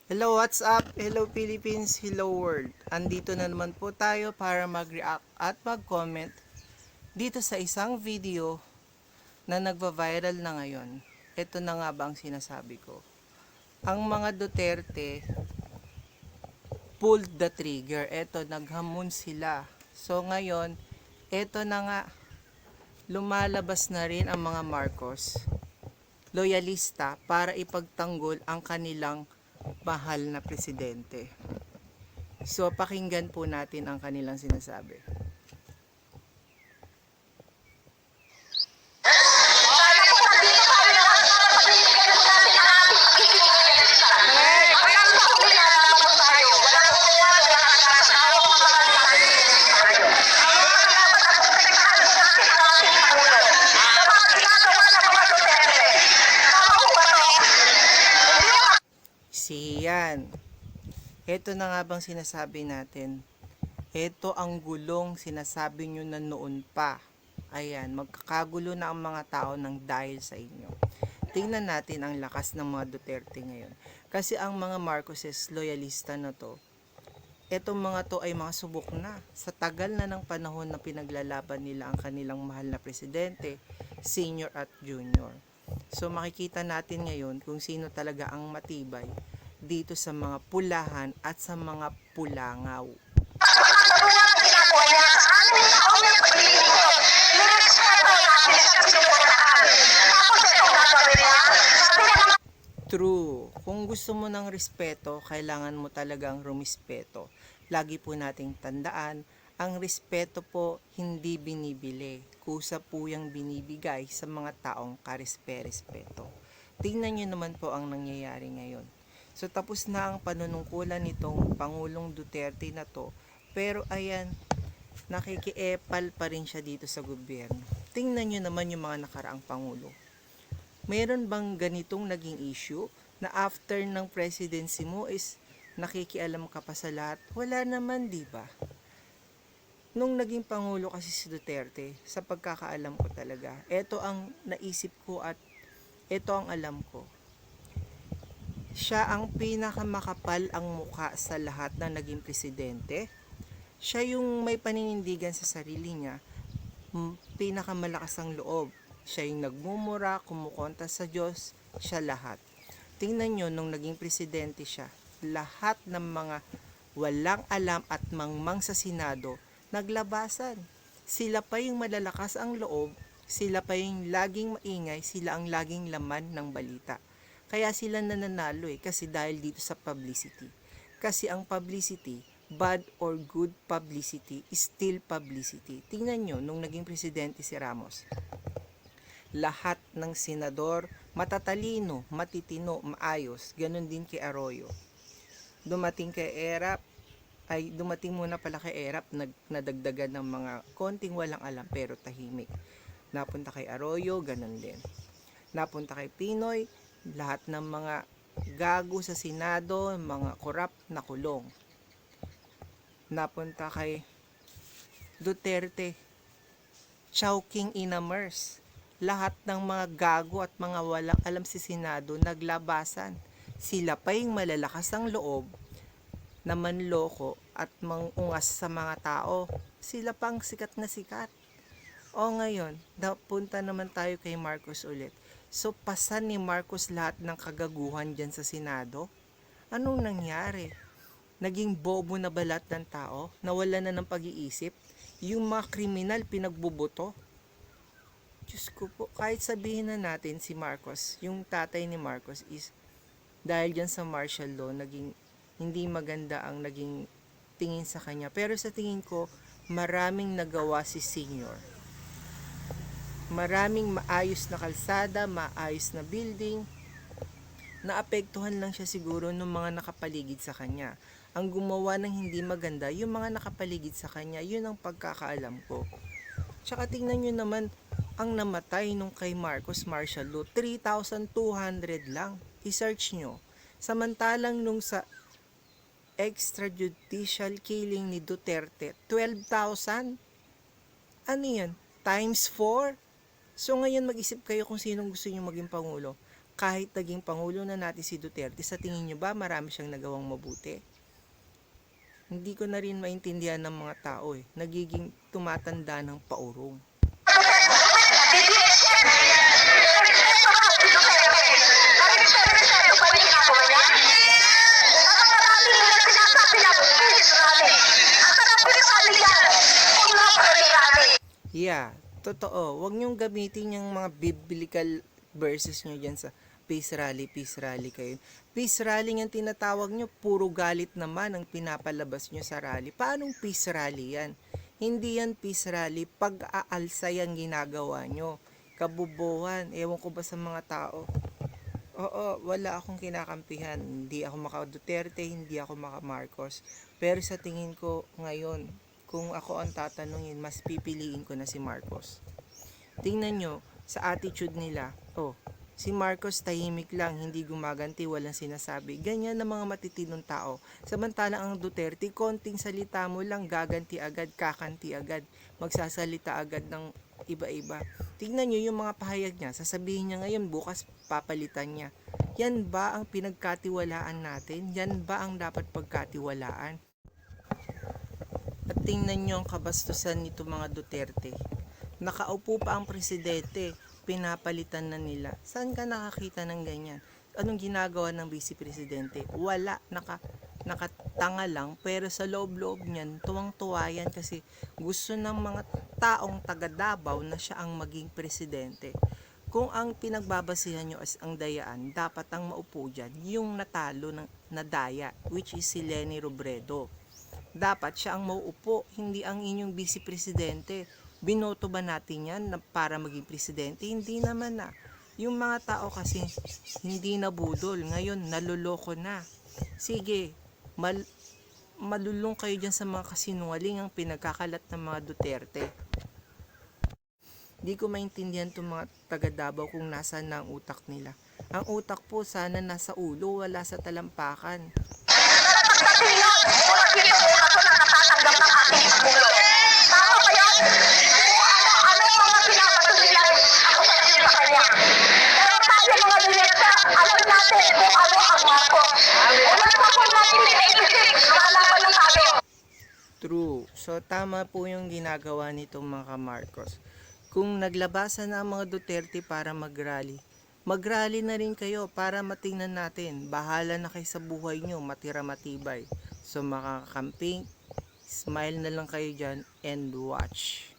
Hello, what's up? Hello Philippines, hello world. Andito na naman po tayo para mag-react at mag-comment dito sa isang video na nagva-viral na ngayon. Ito na nga ba ang sinasabi ko? Ang mga Duterte pulled the trigger. Ito, naghamon sila. So ngayon, ito na nga, lumalabas na rin ang mga Marcos loyalista para ipagtanggol ang kanilang mahal na presidente. So, pakinggan po natin ang kanilang sinasabi. Siyan. Ito na nga bang sinasabi natin? Ito ang gulong sinasabi nyo na noon pa. Ayan, magkakagulo na ang mga tao ng dahil sa inyo. Tingnan natin ang lakas ng mga Duterte ngayon. Kasi ang mga Marcoses loyalista na to, etong mga to ay mga subok na. Sa tagal na ng panahon na pinaglalaban nila ang kanilang mahal na presidente, senior at junior. So makikita natin ngayon kung sino talaga ang matibay dito sa mga pulahan at sa mga pulangaw. True. Kung gusto mo ng respeto, kailangan mo talagang rumispeto. Lagi po nating tandaan, ang respeto po hindi binibili. Kusa po yung binibigay sa mga taong karespe-respeto. Tingnan nyo naman po ang nangyayari ngayon. So tapos na ang panunungkulan nitong Pangulong Duterte na to. Pero ayan, nakikiepal pa rin siya dito sa gobyerno. Tingnan nyo naman yung mga nakaraang Pangulo. Mayroon bang ganitong naging issue na after ng presidency mo is nakikialam ka pa sa lahat? Wala naman, di ba? Nung naging Pangulo kasi si Duterte, sa pagkakaalam ko talaga, ito ang naisip ko at ito ang alam ko. Siya ang pinakamakapal ang muka sa lahat ng naging presidente. Siya yung may paninindigan sa sarili niya, pinakamalakas ang loob. Siya yung nagmumura, kumukonta sa Diyos, siya lahat. Tingnan nyo, nung naging presidente siya, lahat ng mga walang alam at mangmang sa Senado, naglabasan. Sila pa yung malalakas ang loob, sila pa yung laging maingay, sila ang laging laman ng balita. Kaya sila nananalo kasi dahil dito sa publicity. Kasi ang publicity, bad or good publicity, is still publicity. Tingnan nyo, nung naging presidente si Ramos, lahat ng senador, matatalino, matitino, maayos. Ganon din kay Arroyo. Dumating kay Erap, dumating muna pala kay Erap, nadagdagan ng mga konting walang alam pero tahimik. Napunta kay Arroyo, ganon din. Napunta kay Pinoy, lahat ng mga gago sa Senado, mga korap na kulong. Napunta kay Duterte, Chowking Inamers. Lahat ng mga gago at mga walang alam sa Senado naglabasan. Sila pa yung malalakas ang loob na manloko at mangungas sa mga tao. Sila pang sikat na sikat. O ngayon, napunta naman tayo kay Marcos ulit. So pasan ni Marcos lahat ng kagaguhan dyan sa Senado? Anong nangyari? Naging bobo na balat ng tao? Nawala na ng pag-iisip? Yung mga kriminal pinagbubuto? Diyos ko po, kahit sabihin na natin si Marcos, yung tatay ni Marcos is dahil dyan sa martial law, naging hindi maganda ang naging tingin sa kanya. Pero sa tingin ko, maraming nagawa si senior. Maraming maayos na kalsada, maayos na building. Naapektuhan lang siya siguro ng mga nakapaligid sa kanya. Ang gumawa ng hindi maganda, yung mga nakapaligid sa kanya, yun ang pagkakaalam ko. Tsaka tingnan nyo naman, ang namatay nung kay Marcos martial law, 3,200 lang. I-search nyo. Samantalang nung sa extrajudicial killing ni Duterte, 12,000. Ano yan? Times 4? So ngayon mag-isip kayo kung sinong gusto nyo maging Pangulo. kahit naging Pangulo na natin si Duterte, sa tingin nyo ba marami siyang nagawang mabuti? Hindi ko na rin maintindihan ng mga tao nagiging tumatanda ng paurong. Yeah, totoo. Huwag niyong gamitin yung mga biblical verses niyo dyan sa peace rally kayo. Peace rally ang tinatawag niyo, puro galit naman ang pinapalabas niyo sa rally. Paanong peace rally yan? Hindi yan peace rally, pag-aalsa yan ginagawa niyo. Kabubuhan, ewan ko ba sa mga tao. Oo, wala akong kinakampihan. Hindi ako maka Duterte, hindi ako maka Marcos. Pero sa tingin ko ngayon, kung ako ang tatanungin, mas pipiliin ko na si Marcos. Tingnan nyo, sa attitude nila, si Marcos tahimik lang, hindi gumaganti, walang sinasabi. Ganyan na mga matitinong tao. Samantalang ang Duterte, konting salita mo lang, gaganti agad, kakanti agad, magsasalita agad ng iba-iba. Tingnan nyo yung mga pahayag niya, sasabihin niya ngayon, bukas papalitan niya. Yan ba ang pinagkatiwalaan natin? Yan ba ang dapat pagkatiwalaan? At tingnan nyo ang kabastusan nito mga Duterte. Nakaupo pa ang presidente, pinapalitan na nila. Saan ka nakakita ng ganyan? Anong ginagawa ng vice presidente? Wala, nakatanga lang, pero sa loob-loob niyan, tuwang-tuwa yan kasi gusto ng mga taong taga Davao na siya ang maging presidente. Kung ang pinagbabasihan nyo as ang dayaan, dapat ang maupo dyan, yung natalo ng nadaya, which is si Leni Robredo. Dapat siya ang mauupo, hindi ang inyong vice presidente. Binoto ba natin yan para maging presidente? Hindi naman na. Yung mga tao kasi hindi na budol, ngayon naluloko na. Sige, malulong kayo dyan sa mga kasinungaling ang pinagkakalat ng mga Duterte. Di ko maintindihan itong mga taga Davao kung nasaan na ang utak nila. Ang utak po sana nasa ulo, wala sa talampakan. True. So, tama po yung ginagawa nitong mga Marcos. Kung naglabasan na ang mga Duterte para mag-rally na rin kayo para matingnan natin. Bahala na kayo sa buhay nyo, matira matibay. So, makakamping, smile na lang kayo dyan and watch.